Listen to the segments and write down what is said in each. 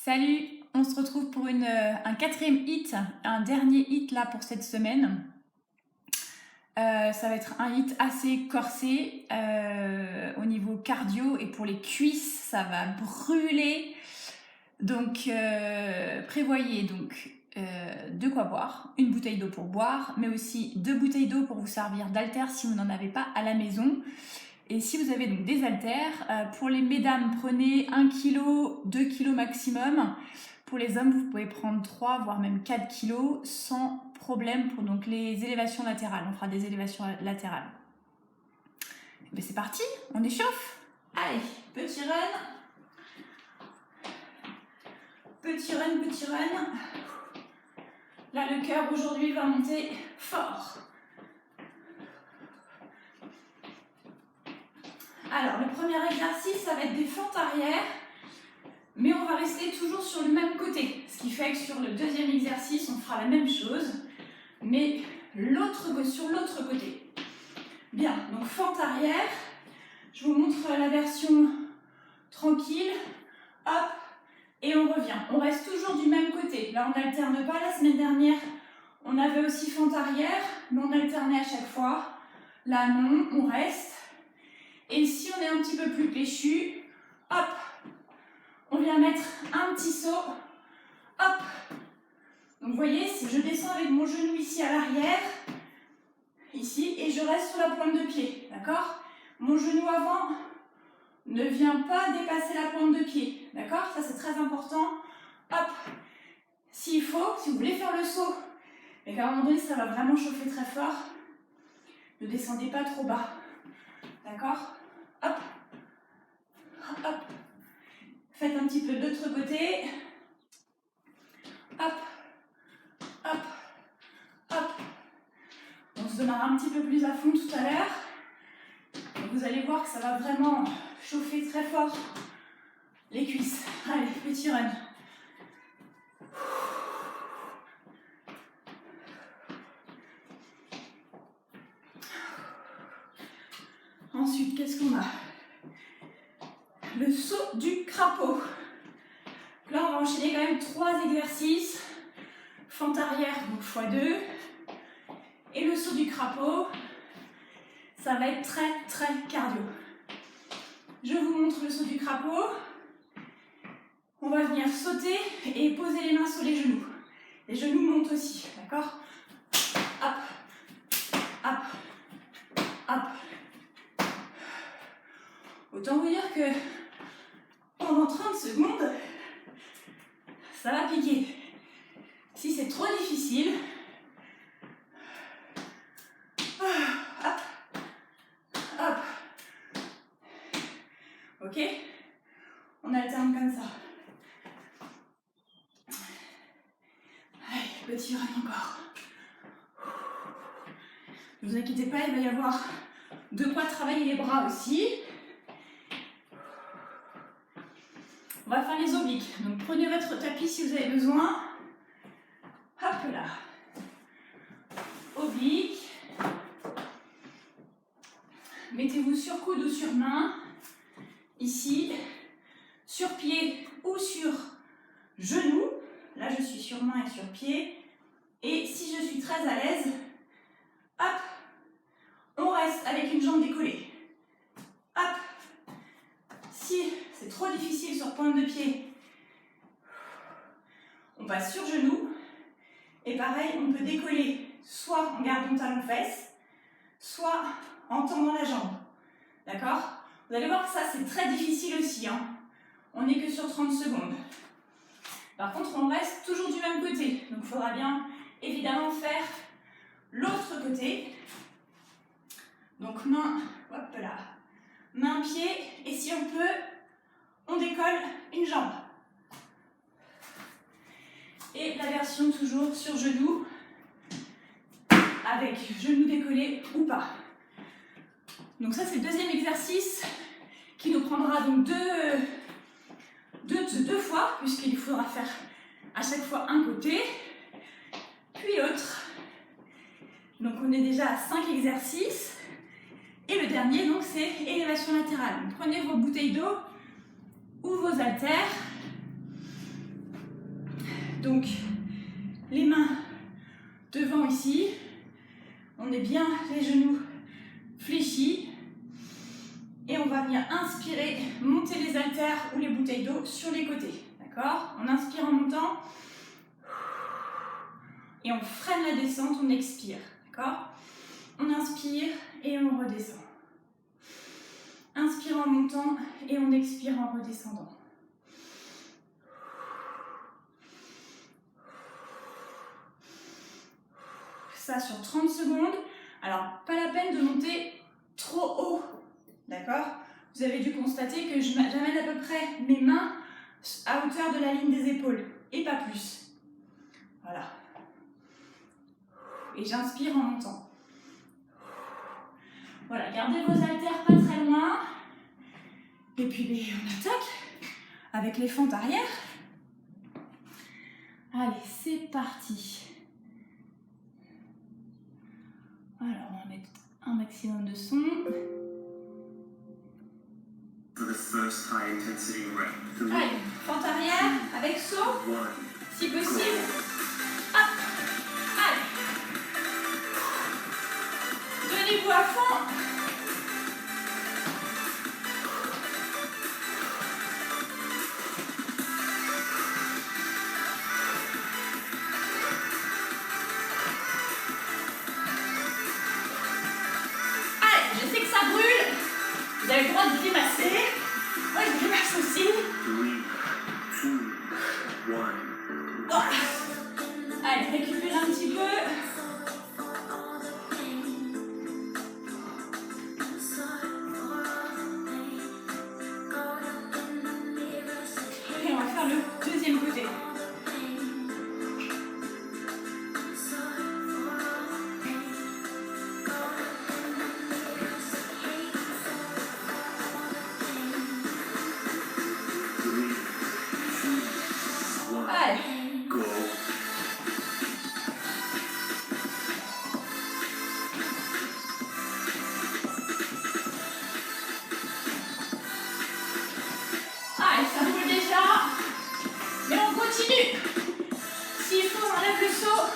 Salut, on se retrouve pour un quatrième hit, un dernier hit là pour cette semaine. Ça va être un hit assez corsé au niveau cardio et pour les cuisses, ça va brûler. Donc prévoyez donc de quoi boire, une bouteille d'eau pour boire, mais aussi 2 bouteilles d'eau pour vous servir d'haltères si vous n'en avez pas à la maison. Et si vous avez donc des haltères, pour les mesdames, prenez 1 kg, 2 kg maximum. Pour les hommes, vous pouvez prendre 3, voire même 4 kg sans problème pour donc les élévations latérales. On fera des élévations latérales. Mais c'est parti, on échauffe. Allez, petit run. Petit run, petit run. Là, le cœur aujourd'hui va monter fort. Alors, le premier exercice, ça va être des fentes arrière, mais on va rester toujours sur le même côté. Ce qui fait que sur le deuxième exercice, on fera la même chose, mais sur l'autre côté. Bien, donc fente arrière. Je vous montre la version tranquille. Hop, et on revient. On reste toujours du même côté. Là, on n'alterne pas. La semaine dernière, on avait aussi fente arrière, mais on alternait à chaque fois. Là, non, on reste. Et si on est un petit peu plus péchu, hop, on vient mettre un petit saut, hop. Donc vous voyez, si je descends avec mon genou ici à l'arrière, ici, et je reste sur la pointe de pied, d'accord? Mon genou avant ne vient pas dépasser la pointe de pied, d'accord? Ça c'est très important, hop. S'il faut, si vous voulez faire le saut, et qu'à un moment donné ça va vraiment chauffer très fort, ne descendez pas trop bas, d'accord? Hop, hop, faites un petit peu de l'autre côté, hop, hop, hop. On se donnera un petit peu plus à fond tout à l'heure. Vous allez voir que ça va vraiment chauffer très fort les cuisses. Allez, petit run. Ensuite, qu'est-ce qu'on a? Le saut du crapaud. Là, on va enchaîner quand même 3 exercices. Fente arrière, donc x2. Et le saut du crapaud, ça va être très très cardio. Je vous montre le saut du crapaud. On va venir sauter et poser les mains sur les genoux. Les genoux montent aussi, d'accord? Hop, hop, hop. Autant vous dire que pendant 30 secondes, ça va piquer. Si c'est trop difficile, hop, hop. Ok? On alterne comme ça. Allez, petit run encore. Ne vous inquiétez pas, il va y avoir de quoi travailler les bras aussi. On va faire les obliques. Donc prenez votre tapis si vous avez besoin. Hop là. Oblique. Mettez-vous sur coude ou sur main. Ici. Sur pied ou sur genou. Là je suis sur main et sur pied. Et si je suis très à l'aise, hop, on reste avec une jambe décollée. Hop. Si c'est trop difficile sur pointe de pied, on passe sur genou. Et pareil, on peut décoller soit en gardant talon fesse, soit en tendant la jambe. D'accord? Vous allez voir que ça c'est très difficile aussi, hein. On n'est que sur 30 secondes. Par contre, on reste toujours du même côté. Donc il faudra bien évidemment faire l'autre côté. Donc main, hop là, main, pied, et si on peut, on décolle une jambe. Et la version toujours sur genou, avec genou décollé ou pas. Donc ça c'est le deuxième exercice qui nous prendra donc deux fois, puisqu'il faudra faire à chaque fois un côté, puis l'autre. Donc on est déjà à 5 exercices. Et le dernier, donc, c'est élévation latérale. Donc, prenez vos bouteilles d'eau ou vos haltères. Donc, les mains devant ici. On est bien les genoux fléchis. Et on va venir inspirer, monter les haltères ou les bouteilles d'eau sur les côtés. D'accord? On inspire en montant. Et on freine la descente, on expire. D'accord? On inspire et on redescend. Inspire en montant et on expire en redescendant. Ça sur 30 secondes. Alors, pas la peine de monter trop haut. D'accord? Vous avez dû constater que j'amène à peu près mes mains à hauteur de la ligne des épaules. Et pas plus. Voilà. Et j'inspire en montant. Voilà, gardez vos haltères pas très loin. Et puis on attaque avec les fentes arrière. Allez, c'est parti. Alors, on va mettre un maximum de son. Allez, fente arrière avec saut, si possible. Hop. Allez. Donnez-vous à fond. Allez, je sais que ça brûle. Vous avez le droit de grimacer. Moi, je grimace aussi. 3, 2, 1. Voilà. Allez, récupérez un petit peu. Et on va faire le deuxième côté. S'il faut, on enlève le saut.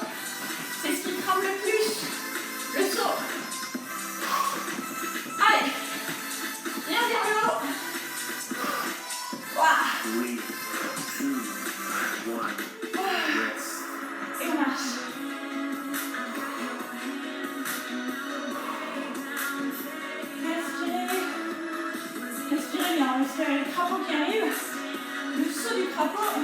C'est ce qui tremble le plus. Le saut. Allez. Bien vers le haut. Wow. Et on marche. Respirez. Respirez bien. Respirez le crapaud qui arrive. Le saut du crapaud.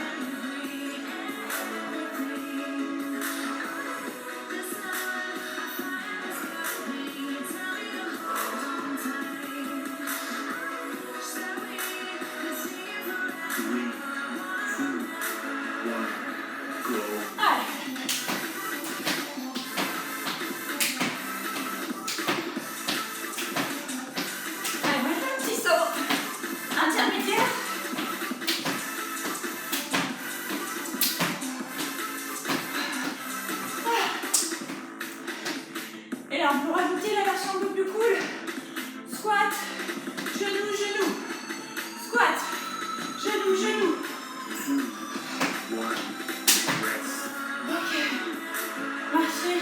On peut rajouter la version un peu plus cool. Squat, genou, genou. Squat, genou, genou. Ok. Marchez.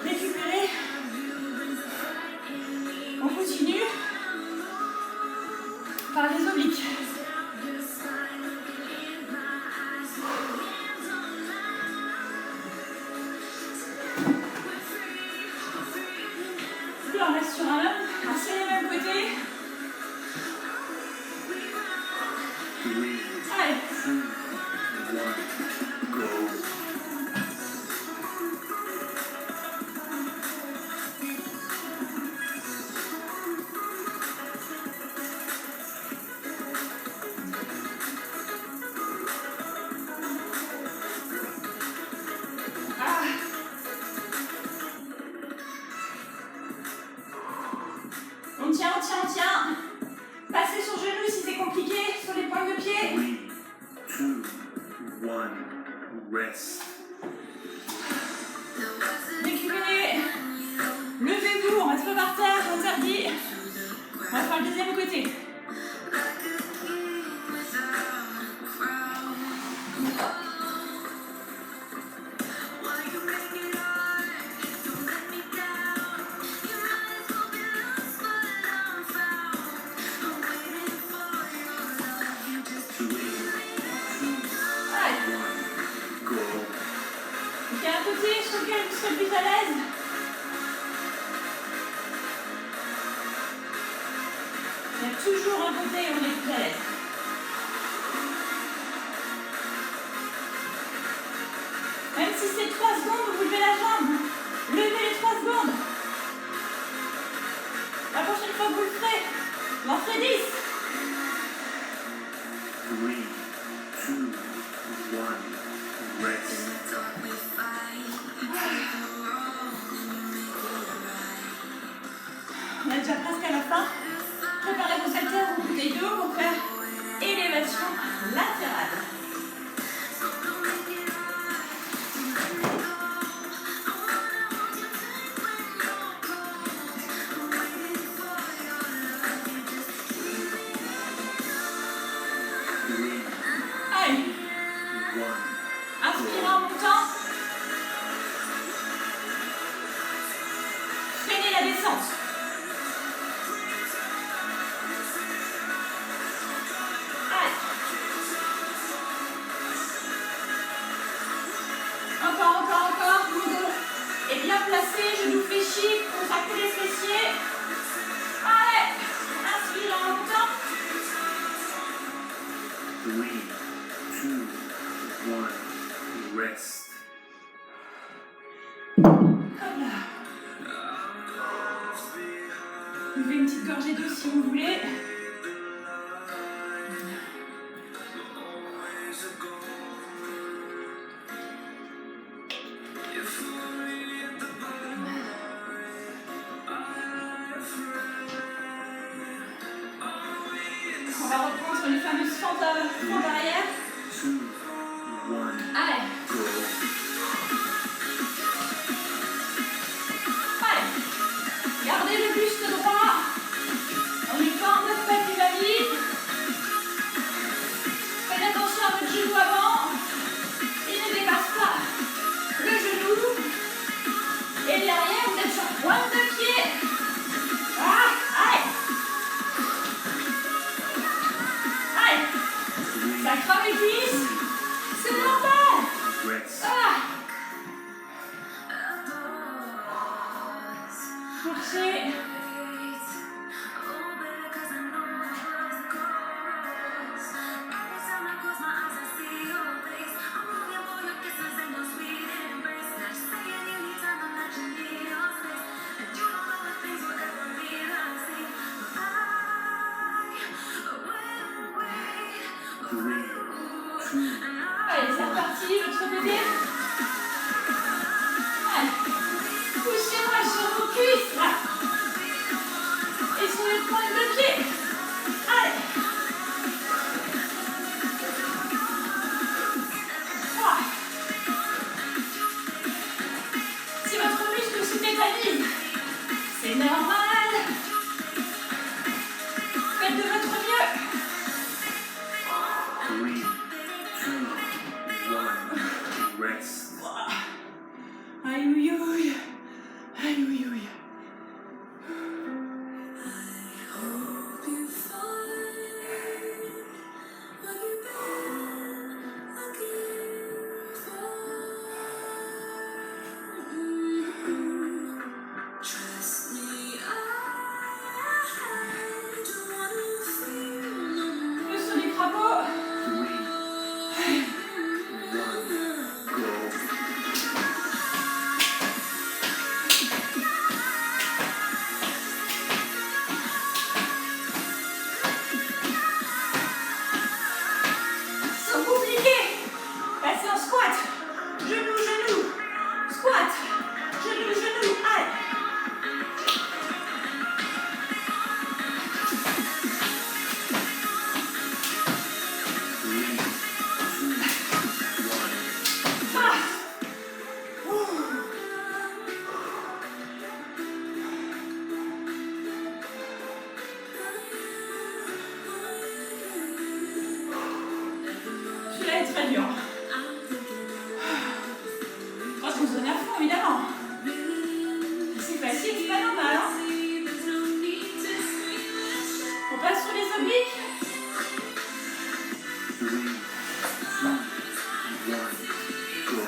Récupérez. On continue par les obliques. On reste sur un assez les mêmes côtés. Allez. On tient, on tient, on tient. Passez sur genou si c'est compliqué, sur les pointes de pied. 3, 2, 1, rest. Récupérez. Levez-vous, on reste pas par terre, interdit. On va faire le deuxième côté. côté sur lequel vous serez le plus à l'aise. Il y a toujours un côté où on est plus à l'aise. Même si c'est 3 secondes, vous levez la jambe. Levez les 3 secondes. La prochaine fois que vous le ferez, vous en ferez 10. 3, 2, 1, rest. On est déjà presque à la fin. Préparez vos haltères, vos bouteilles d'eau pour faire élévation latérale. Allez. Inspirez en montant. Freinez la descente. Allez. Encore. Mon dos est bien placé, genoux fléchis, contractez les fessiers. Allez. Inspirez en montant. 3, 2, 1, rest. Hop là. Buvez une petite gorgée d'eau si vous voulez. On va reprendre sur les fameuses fentes arrière. 2, 1, Allez. go. Allez. Gardez le buste droit. On n'est pas en mode papy valide. Faites attention à votre genou avant. Il ne dépasse pas le genou. Et derrière, vous êtes sur pointe de pied. Ah, allez. Allez. Ça crame les cuisses. C'est normal. Rest. Ah. Marchez. Allez, c'est reparti, l'autre côté. Allez. Poussez-moi sur vos cuisses, là. Et sur les pointes de pied. Allez. 3. Si votre muscle se tétanise, c'est normal. Faites de votre mieux. 3, 2, 1, rest. Aïe, ouïe, ouïe. Aïe, ouïe, ouïe. Le son du crapaud. 3, 2, 1, go. C'est compliqué. Passez en squat. Genou. Squat. Genou. Allez. Ah. Celui-là est très dur. Parce qu'on se donne à fond, évidemment. C'est facile, c'est pas normal. Hein. On passe sur les obliques. 3, 2, 1, go.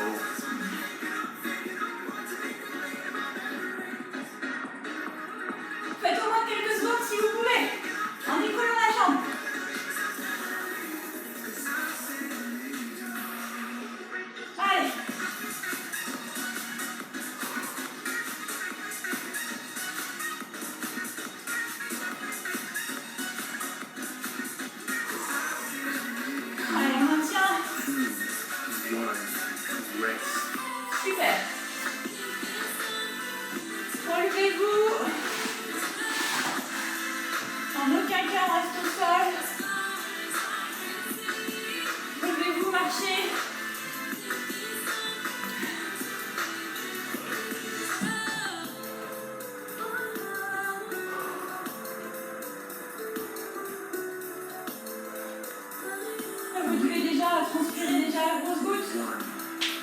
transpirez déjà à grosses gouttes.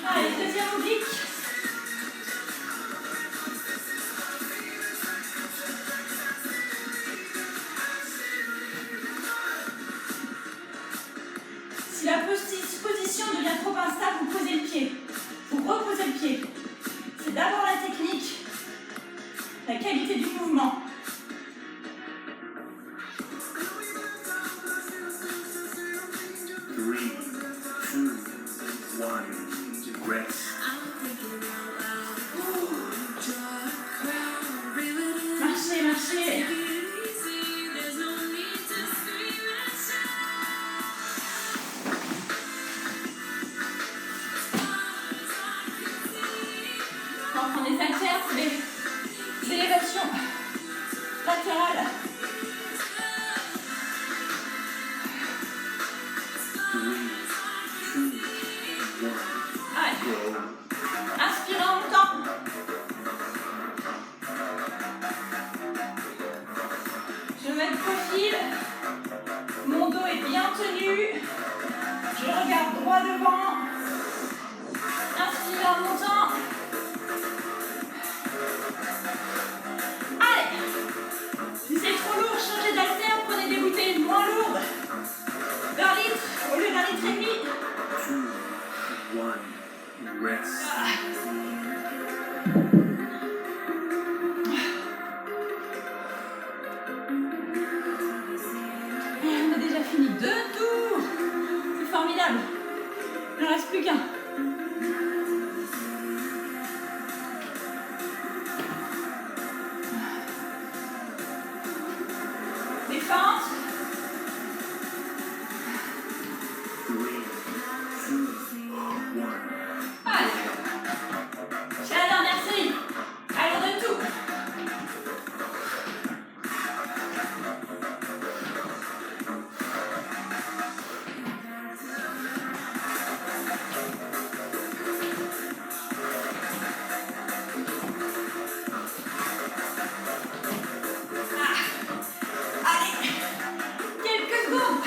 1. Allez, deuxième oblique. Si la position devient trop instable, vous posez le pied. Vous reposez le pied. C'est d'abord la technique, la qualité du mouvement. Three, two, one. Rest. Marchez, marchez. Quand on les haltères, c'est l'élévation latérale. 3, 2, 1. Allez, Go. inspirez en montant. Je mets le profil. Mon dos est bien tenu. Je regarde droit devant. Inspirez en montant. Allez. Si c'est trop lourd, changez d'haltère, prenez des bouteilles moins lourdes. D'un litre au lieu d'un litre et demi. 2, 1. Rest. Et on a déjà fini 2 tours. C'est formidable. Il n'en reste plus qu'un. Défense. 3, 2, 1. Allez. C'est la dernière série. Allez, on donne tout. Allez. Quelques secondes.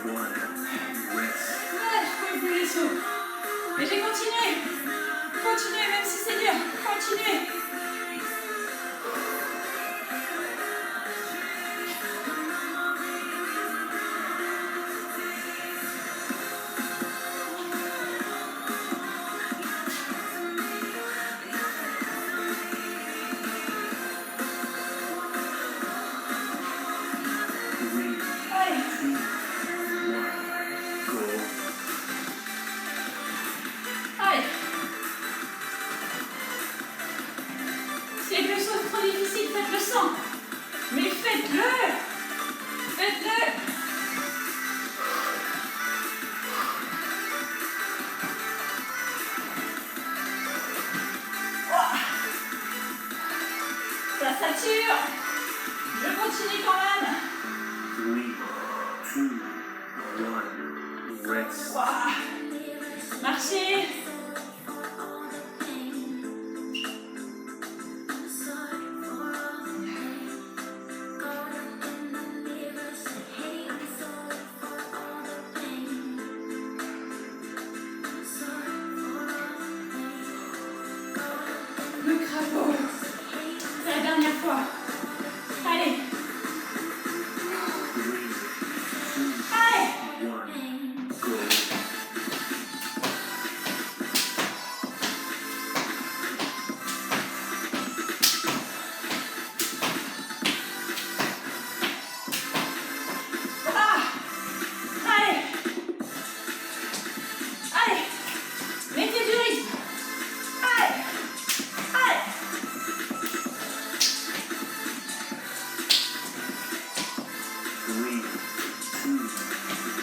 3, 2, 1. Rest. Je pouvais plus les sauts. Mais j'ai continué. Continuez, même si c'est dur. Continuez. Three, Allez. 2, 1. Go. Allez. Si le saut est trop difficile, faites-le sans. Mais faites-le. Faites-le. Ouah. Ça sature. Je continue quand même. 3, 2, 1. Rest. Ouah. Marchez. Le crapaud. C'est la dernière fois. Allez. 3, Allez. 2, 1. Go. Ah. Allez. Allez. Mettez du rythme. Allez. Allez.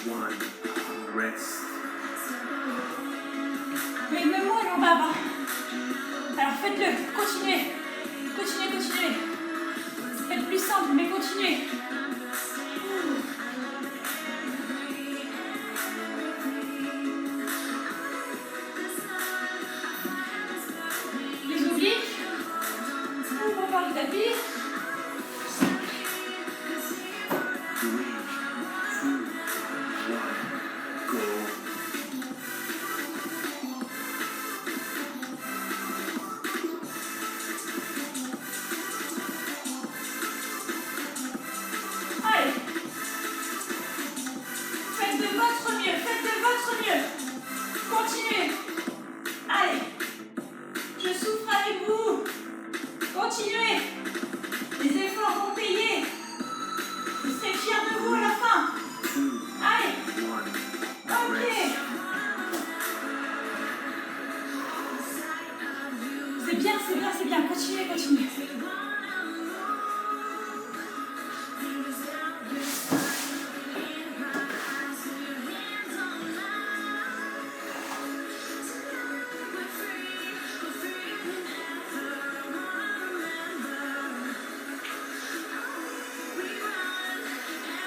3, 2, 1. Rest. Mais même moi, j'en bave. Hein. Alors faites-le. Continuez. Continuez, continuez. Faites plus simple, mais continuez. Les obliques. Ouvre par le tapis. 3,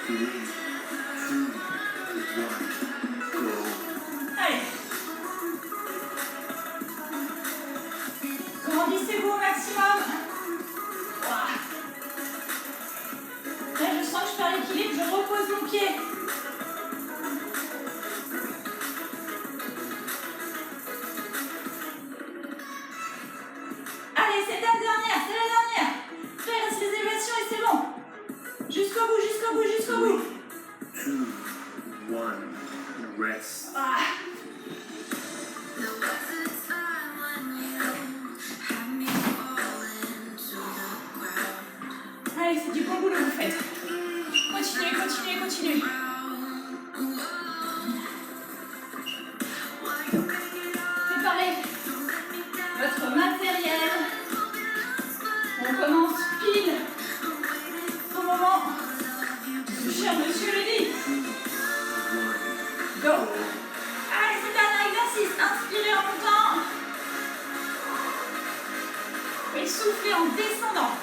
3, 2, 1, go. Allez. Grandissez-vous au maximum. Ouah. Là, je sens que je perds l'équilibre, je repose mon pied. Allez, c'est la dernière, c'est la dernière. Là, il reste les élévations et c'est bon. Jusqu'au bout, jusqu'au bout, jusqu'au bout. 2, 1, rest. Ah. Allez, c'est du bon boulot que vous faites. Continuez, continuez, continuez. Préparez votre matériel. On commence pile au moment où cher monsieur le dit. Go. Allez, c'est le dernier exercice. Inspirez en montant. Et soufflez en descendant.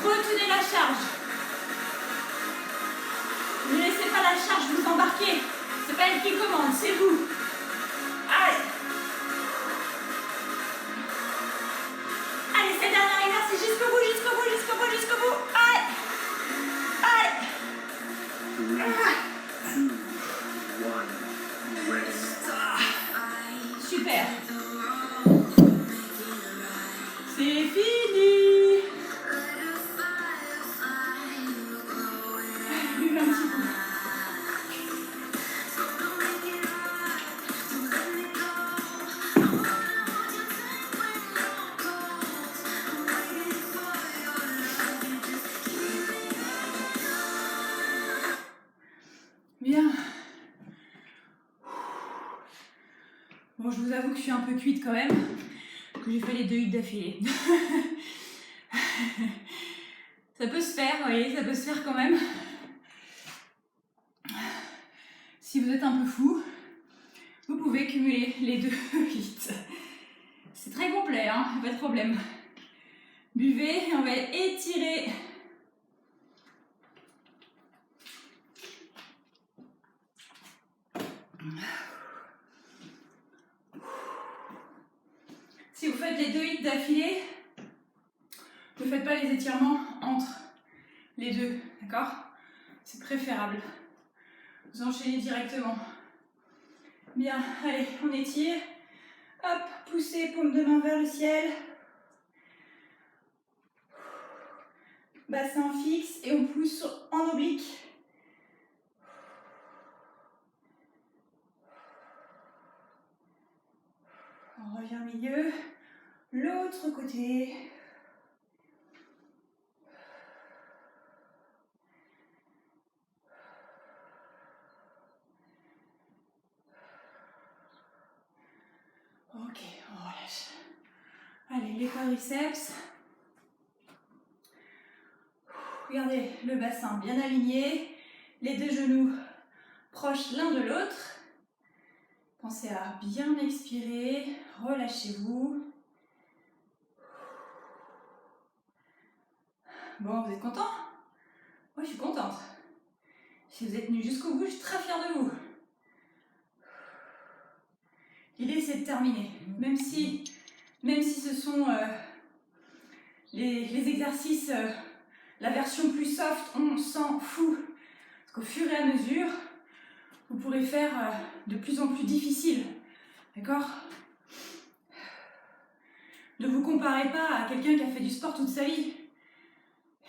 Retenez la charge. Ne laissez pas la charge vous embarquer. C'est pas elle qui commande, c'est vous. Allez. Allez, c'est le dernier exercice. Jusqu'au bout, jusqu'au bout, jusqu'au bout, jusqu'au bout. Allez. Allez. 3, 2, 1, rest. Super. C'est fini. Buvez un petit coup. Bien. Bon, je vous avoue que je suis un peu cuite quand même, que j'ai fait les 2 hits d'affilée. Ça peut se faire, vous voyez, ça peut se faire quand même. Si vous êtes un peu fou, vous pouvez cumuler les 2 hits. C'est très complet, hein, pas de problème. Buvez et on va étirer. Si vous faites les 2 hits d'affilée, ne faites pas les étirements entre les 2, d'accord? C'est préférable. Vous enchaînez directement. Bien, allez, on étire. Hop, poussez, paume de main vers le ciel. Bassin fixe et on pousse en oblique. On revient au milieu. L'autre côté. Ok, on relâche. Allez, les quadriceps. Regardez le bassin bien aligné. Les 2 genoux proches l'un de l'autre. Pensez à bien expirer. Relâchez-vous. Bon, vous êtes content? Moi, je suis contente. Si vous êtes venus jusqu'au bout, je suis très fière de vous. L'idée, c'est de terminer. Même si ce sont les exercices, la version plus soft, on s'en fout. Parce qu'au fur et à mesure, vous pourrez faire de plus en plus difficile. D'accord? Ne vous comparez pas à quelqu'un qui a fait du sport toute sa vie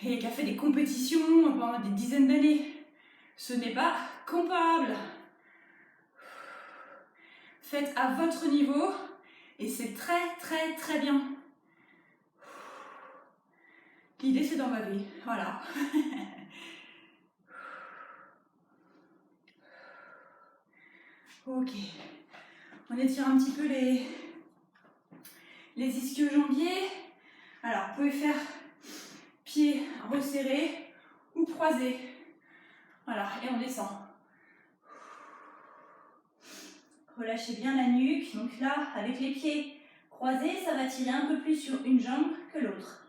et qui a fait des compétitions pendant des dizaines d'années. Ce n'est pas comparable. Faites à votre niveau et c'est très très très bien. L'idée, c'est d'en baver. Voilà. Ok. On étire un petit peu les ischio-jambiers. Alors, vous pouvez faire pieds resserrés ou croisés. Voilà, et on descend. Relâchez bien la nuque. Donc là, avec les pieds croisés, ça va tirer un peu plus sur une jambe que l'autre.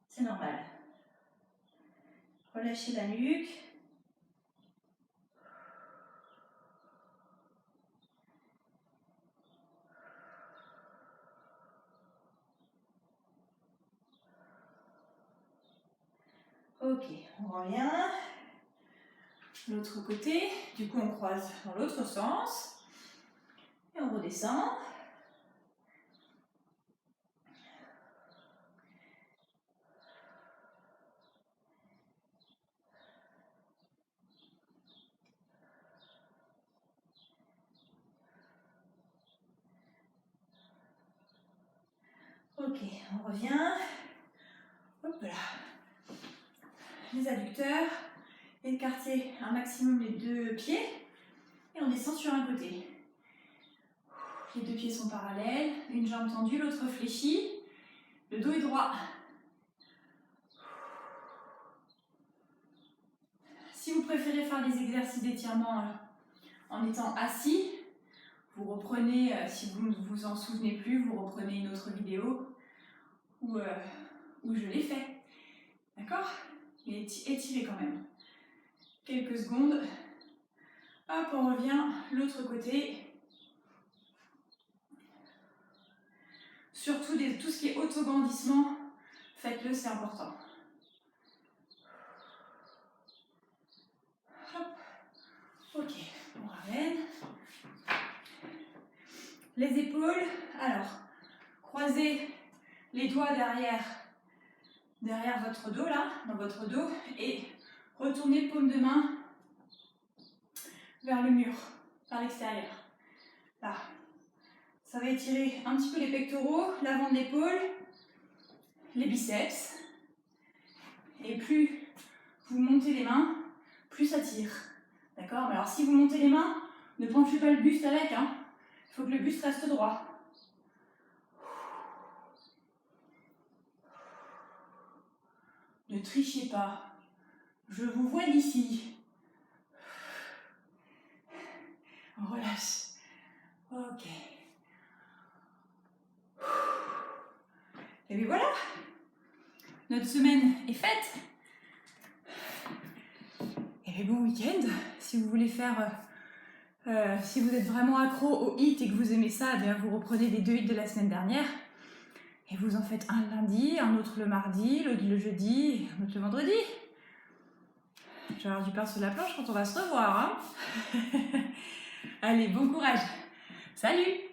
C'est normal. Relâchez la nuque. Ok, on revient. L'autre côté, du coup on croise dans l'autre sens. Et on redescend. Ok, on revient. Hop là. Les adducteurs, écarter un maximum les deux pieds et on descend sur un côté. Les deux pieds sont parallèles, une jambe tendue, l'autre fléchie, le dos est droit. Si vous préférez faire des exercices d'étirement en étant assis, vous reprenez, si vous ne vous en souvenez plus, vous reprenez une autre vidéo où je l'ai fait. D'accord? Mais étirez quand même. Quelques secondes. Hop, on revient l'autre côté. Surtout tout ce qui est autograndissement, faites-le, c'est important. Hop. Ok, on ramène. Les épaules, alors, croisez les doigts derrière votre dos, là, dans votre dos, et retournez paume de main vers le mur, vers l'extérieur. Là. Ça va étirer un petit peu les pectoraux, l'avant de l'épaule, les biceps. Et plus vous montez les mains, plus ça tire. D'accord? Mais alors si vous montez les mains, ne penchez pas le buste avec, hein. Il faut que le buste reste droit. Ne trichez pas. Je vous vois d'ici. On relâche. Ok. Et bien voilà. Notre semaine est faite. Et bien bon week-end. Si vous voulez faire... si vous êtes vraiment accro au HIIT et que vous aimez ça, eh bien vous reprenez les 2 HIIT de la semaine dernière. Et vous en faites un le lundi, un autre le mardi, l'autre le jeudi, un autre le vendredi. Je vais avoir du pain sur la planche quand on va se revoir. Hein. Allez, bon courage. Salut!